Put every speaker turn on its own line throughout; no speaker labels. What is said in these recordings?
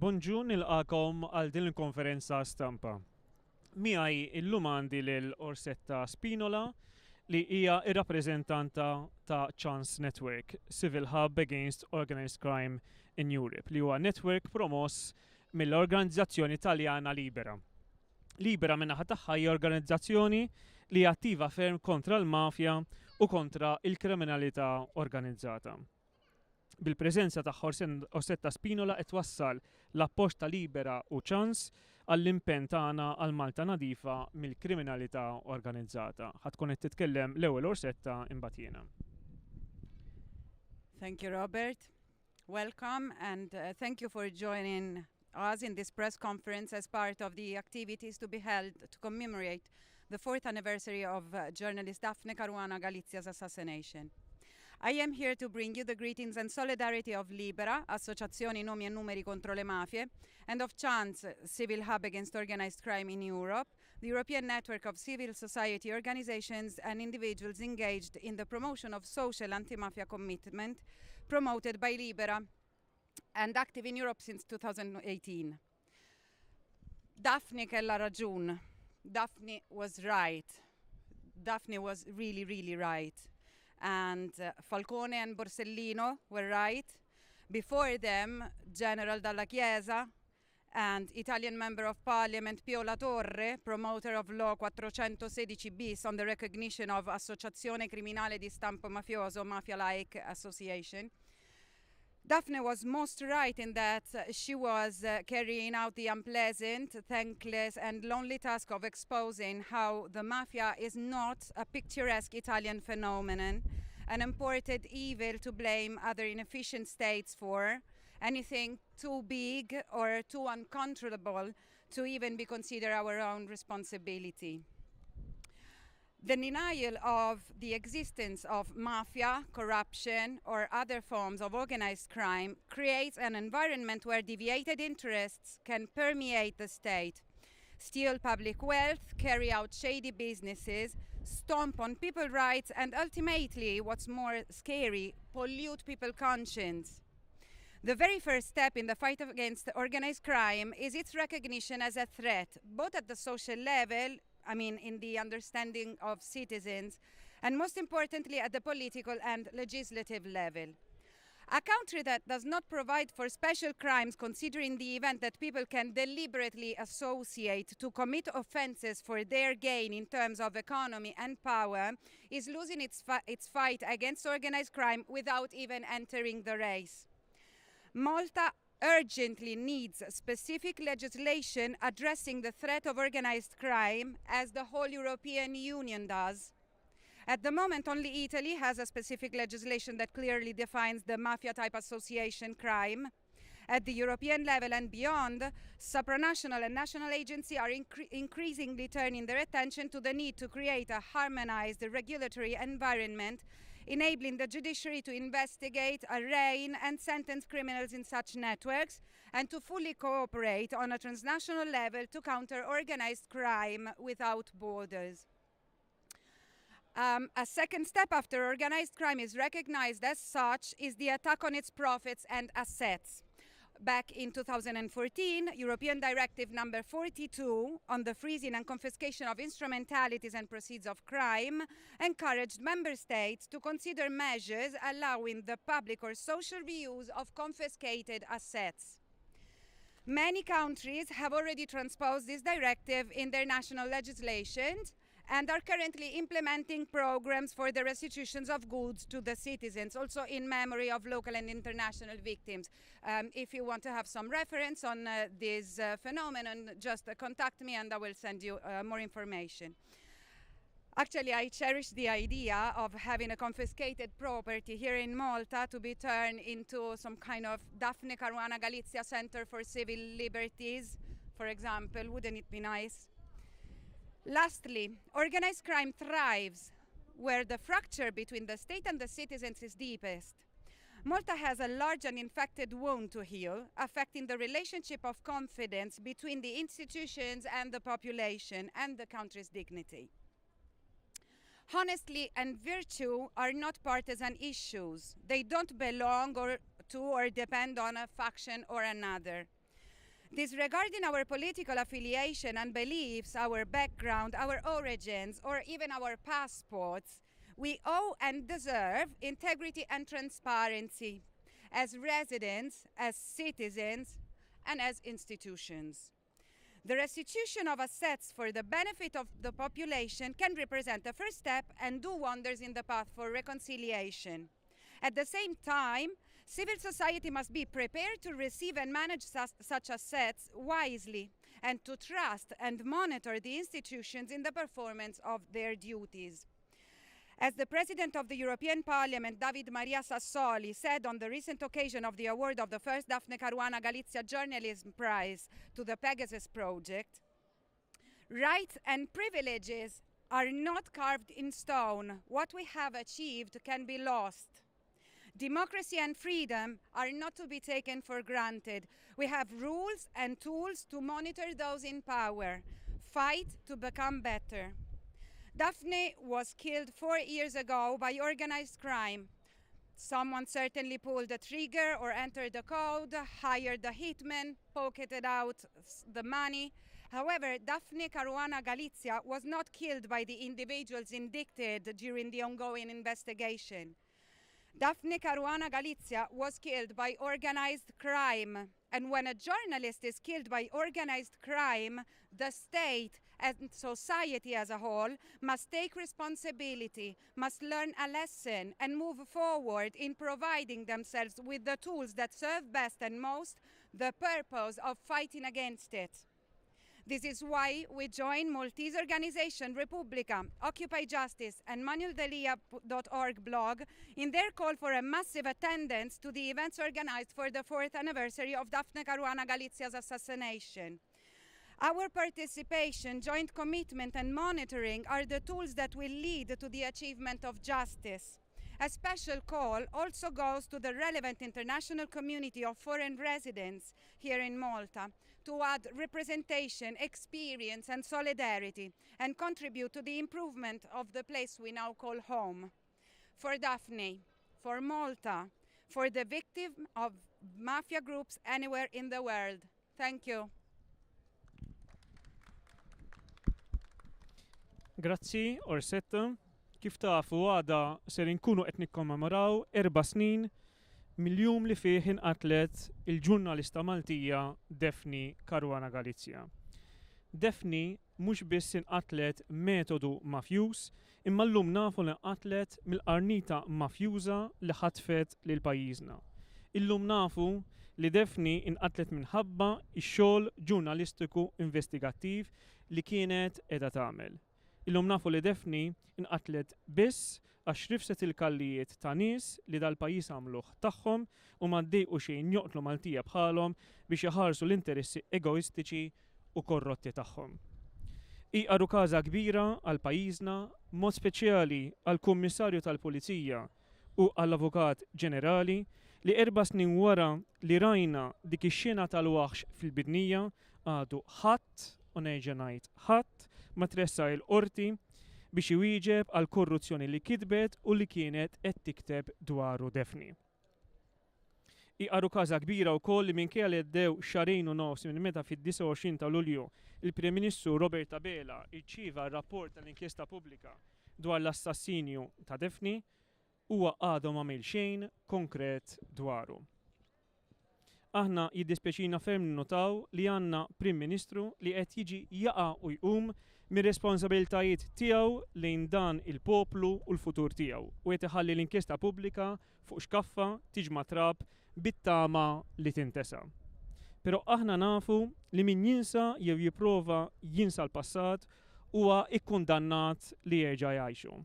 Bonġu nilqakom għal din il-konferenza stampa. Miegħi illum għandi lil Orsetta Spinola li hija ir-rappreżentanta ta' Chance Network, Civil Hub Against Organized Crime in Europe, li huwa network promoss mill-organizzazzjoni Taljana Libera. Libera minnaħa tagħha hija organizzazzjoni li attiva ferm kontra l-mafja u kontra il-kriminalità organizzata. Bil-preżenza ta' Orsetta Spinola qed wassal l-appoġġ ta' Libera u Chance għall-impenn tagħna għal Malta nadifa mill-kriminalità organizzata. Ħadd tkun qed titkellem l-ewwel Orsetta imbagħad jiena.
Thank you, Robert. Welcome and thank you for joining us in this press conference as part of the activities to be held to commemorate the 4th anniversary of journalist Daphne Caruana Galizia's assassination. I am here to bring you the greetings and solidarity of Libera, Associazioni Nomi e Numeri contro le Mafie, and of Chance, Civil Hub Against Organized Crime in Europe, the European network of civil society organizations and individuals engaged in the promotion of social anti-mafia commitment promoted by Libera and active in Europe since 2018. Daphne kella raġun. Daphne was right. Daphne was really right. And Falcone and Borsellino were right. Before them, General Dalla Chiesa and Italian Member of Parliament Pio La Torre, promoter of Law 416 bis on the recognition of Associazione Criminale di Stampo Mafioso, mafia-like association. Daphne was most right in that she was carrying out the unpleasant, thankless and lonely task of exposing how the mafia is not a picturesque Italian phenomenon, an imported evil to blame other inefficient states for, anything too big or too uncontrollable to even be considered our own responsibility. The denial of the existence of mafia, corruption, or other forms of organized crime creates an environment where deviated interests can permeate the state, steal public wealth, carry out shady businesses, stomp on people's rights, and ultimately, what's more scary, pollute people's conscience. The very first step in the fight against organized crime is its recognition as a threat, both at the social level, in the understanding of citizens, and most importantly at the political and legislative level. A country that does not provide for special crimes, considering the event that people can deliberately associate to commit offenses for their gain in terms of economy and power, is losing its fight against organized crime without even entering the race. Malta urgently needs specific legislation addressing the threat of organized crime, as the whole European Union does. At the moment, only Italy has a specific legislation that clearly defines the mafia-type association crime. At the European level and beyond, supranational and national agencies are increasingly turning their attention to the need to create a harmonized regulatory environment, enabling the judiciary to investigate, arraign and sentence criminals in such networks, and to fully cooperate on a transnational level to counter organized crime without borders. A second step after organized crime is recognized as such is the attack on its profits and assets. Back in 2014, European Directive number 42 on the freezing and confiscation of instrumentalities and proceeds of crime encouraged member states to consider measures allowing the public or social reuse of confiscated assets. Many countries have already transposed this directive in their national legislations and are currently implementing programs for the restitutions of goods to the citizens, also in memory of local and international victims. If you want to have some reference on this phenomenon, just contact me and I will send you more information. Actually, I cherish the idea of having a confiscated property here in Malta to be turned into some kind of Daphne Caruana Galizia Center for Civil Liberties, for example. Wouldn't it be nice? Lastly, organized crime thrives where the fracture between the state and the citizens is deepest. Malta has a large and infected wound to heal, affecting the relationship of confidence between the institutions and the population and the country's dignity. Honesty and virtue are not partisan issues. They don't belong to or depend on a faction or another. Disregarding our political affiliation and beliefs, our background, our origins, or even our passports, we owe and deserve integrity and transparency as residents, as citizens, and as institutions. The restitution of assets for the benefit of the population can represent a first step and do wonders in the path for reconciliation. At the same time, civil society must be prepared to receive and manage such assets wisely and to trust and monitor the institutions in the performance of their duties. As the President of the European Parliament, David Maria Sassoli, said on the recent occasion of the award of the first Daphne Caruana Galizia Journalism Prize to the Pegasus Project, rights and privileges are not carved in stone. What we have achieved can be lost. Democracy and freedom are not to be taken for granted. We have rules and tools to monitor those in power. Fight to become better. Daphne was killed 4 years ago by organized crime. Someone certainly pulled the trigger or entered the code, hired the hitman, pocketed out the money. However, Daphne Caruana Galizia was not killed by the individuals indicted during the ongoing investigation. Daphne Caruana Galizia was killed by organized crime. And when a journalist is killed by organized crime, the state and society as a whole must take responsibility, must learn a lesson and move forward in providing themselves with the tools that serve best and most the purpose of fighting against it. This is why we join Maltese organization Repubblica, Occupy Justice and ManuelDelia.org blog in their call for a massive attendance to the events organized for the 4th anniversary of Daphne Caruana Galizia's assassination. Our participation, joint commitment and monitoring are the tools that will lead to the achievement of justice. A special call also goes to the relevant international community of foreign residents here in Malta to add representation, experience and solidarity and contribute to the improvement of the place we now call home. For Daphne, for Malta, for the victim of mafia groups anywhere in the world. Thank you.
Grazzi, Orsetta. Kif tafu għada ser inkunu qed nikkommemoraw 4 snin mill-jum li fih inqatlet il-ġurnalista Maltija Daphne Caruana Galizia. Daphne mhux biss inqatlet metodu mafjuż, imma llum nafu li inqatlet mill-qarnita mafjuża li ħatfet lil pajjiżna. Illum nafu li Daphne inqatlet minħabba x-xogħol ġurnalistiku investigattiv li kienet qiegħda tagħmel. Illum nafu li Daphne inqatlet biss għax rifset il-kallijiet ta' nies li dal-pajjiż għamluh tagħhom u ma ddejqu xejn joqtlu Maltija bħalhom biex iħarsu l-interessi egoistiċi u korrotti tagħhom. Hija rukaża kbira għal pajjiżna, mod speċjali għall kummissarju tal-Pulizija u għall-Avukat Ġenerali li 4 snin wara li rajna dik ix-xena tal-waħx fil-bidnija għadu ħadd u nerġa' ngħid ħadd ma tressa l-qorti biex iwieġeb għal korruzzjoni li kitbet u li kienet qed tikteb dwaru Daphne. Hija rukaża kbira wkoll li minkejja li ddew xarejn u nofs minn meta fid-29 ta' Lulju il-Prim Ministru Robert Abela rċieva r-rapport tal-inkjesta pubblika dwar l-assassinju ta' Daphne huwa għadu m'għamel xejn konkret dwaru. Aħna jiddispjaċina ferm notaw li għandna Prim Ministru li qed jiġi jaqa' u jqum mir-responsabiltajiet tiegħu lejn dan il-poplu u l-futur tiegħu u qed iħalli l-inkjesta pubblika fuq xkaffa tiġma' trab bit-tama li tintesa'. Però aħna nafu li min jinsa jew jipprova jinsa l-passat huwa ikkundannat li jerġa' jgħixu.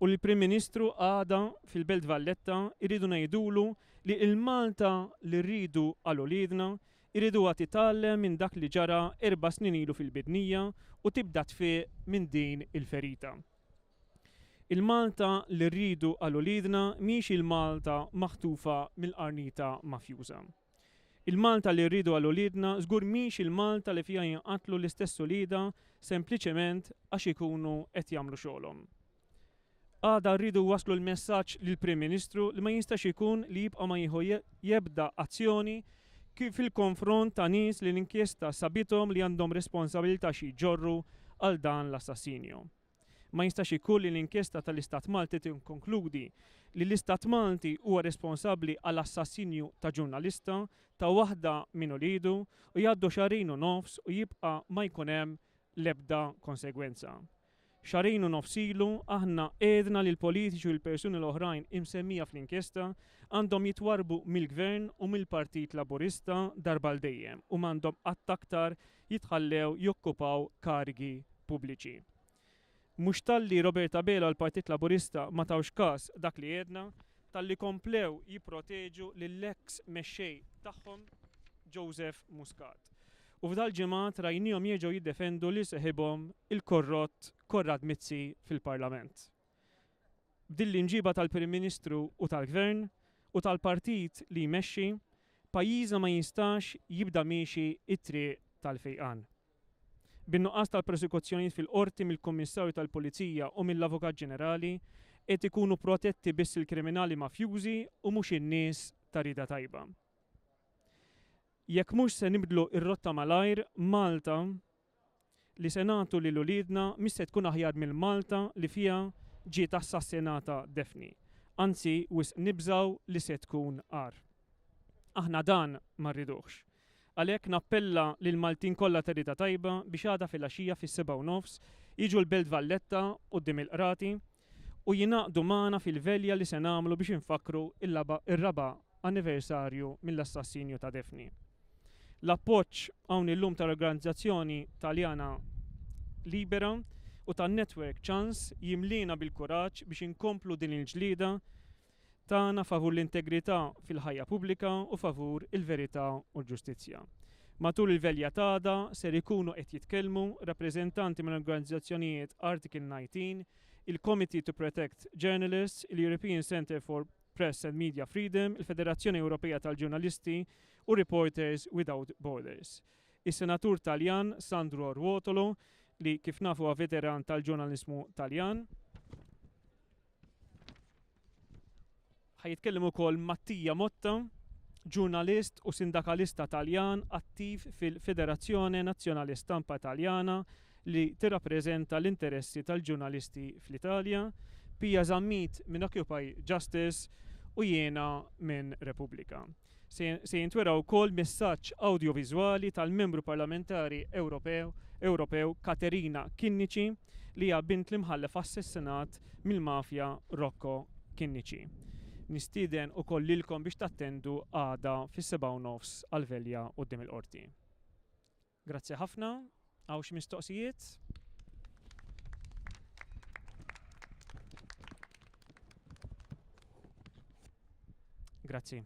U l-Prim Ministru għada fil-Belt Valletta jridu ngħidulu li l-Malta li rridu għal uliedna iridu titgħallem minn dak li ġara 4 snin ilu fil-bidnija u tibda tfiq minn din il-ferita. Il-Malta li rridu għal uliedna mhix il-Malta maħtufa mill-qarnita mafjuża. Il-Malta li rridu għal uliedna żgur mhix il-Malta li fiha jinqatlu l-istess ulieda sempliċement għax ikunu qed jagħmlu xogħolhom. Għada rridu waslu l-messaġġ lill-Prim Ministru li ma jistax ikun li jibqa' ma jieħu jebda azzjoni kif il-konfront ta' nies li l-inkjesta sabitom li għandhom responsabilità xi ġorru għal dan l-assassinju. Ma jistax ikun li l-inkjesta tal-Istat Malti tinkonkludi li l-Istat Malti huwa responsabbli għall assassinju ta' ġurnalista ta' waħda minn ulidu u jgħaddu xarin u nofs u jibqa' ma jkun hemm l-ebda konsegwenza. Xarin u nofsilu aħna edna li l-politiċi u l-persuni l-oħrajn imsemmija fl-inkjesta għandhom jitwarbu mill-gvern u mill-Partit Laburista darba l-dejjem u m'għandhom attaktar jitħallew jokkupaw karigi pubbliċi. Mhux talli Roberta Bela l-Partit Laburista ma tawx każ dak li jedna, talli komplew jipproteġu lill-ex mexxej tagħhom Joseph Muscat. U f'dal-ġimgħat rajnihom jerġgħu jiddefendu li seħibhom il-korrott Korrad Mizzi fil-Parlament. B'din l-inġiba tal-Prim Ministru u tal-Gvern u tal-partit li jmexxi, pajjiżna ma jistax jibda miexi it-triq tal-fejqan. Bin-nuqqas tal-prosekuzzjonijiet fil-qorti mill-Kummissarju tal-Pulizija u mill-Avukat Ġenerali qed ikunu protetti biss il-kriminali mafjużi u mhux in-nies ta' rida tajba. Jekk mhux se nibdlu r-rotta malajr, Malta li se nagħtu lil uliedna mhix se tkun aħjar mill-Malta li fiha ġiet assassinata Defni. Anzi, wis nibżaw li se tkun għar. Aħna dan ma rridux. Għalhekk nappella lil Maltin kollha ta' rida tajba biex għada fil-għaxija fis-7:30 jiġu l-Belt Valletta quddiem il-qrati u jingħaqdu magħna fil-velja li se nagħmlu biex infakru ir-raba' anniversarju mill-assassinju ta' Defni. L-appoġġ hawn illum tal-Organizzazzjoni Taljana Libera u tan-Network Chance jimlina bil-kuraġġ biex inkomplu din il-ġlieda tagħna favur l-integrità fil-ħajja pubblika u favur il-verità u l-ġustizzja. Matul il-velja tada ser ikunu qed jitkellmu rappreżentanti mill-organizzazzjonijiet Article 19, il-Committee to Protect Journalists, il-European Centre for Press and Media Freedom, il-Federazzjoni Ewropea tal-Ġurnalisti u Reporters Without Borders. Is-Senatur Taljan Sandro Ruotolo li kif nafu huwa veteran tal-ġurnalizmu Taljan. Ħajitkellem ukoll Mattia Motta, ġurnalist u sindakalista Taljan attiv fil-Federazzjoni Nazzjonali Stampa Taljana li tirrappreżenta l-interessi tal-ġurnalisti fl-Italja, Pia Zammit minn Occupy Justice u jiena minn Repubblika. Se jintwera wkoll messaġġ audioviżwali tal-membru parlamentari Ewropew Katerina Kinnici li hija bint li mħallef assassinat mill-mafja Rocco Kinnici. Nistieden ukoll lilkom biex tattendu għada fis-7:30 għal-velja quddiem il-qorti. Grazzi ħafna, hawn xi mistoqsijiet? Grazzi.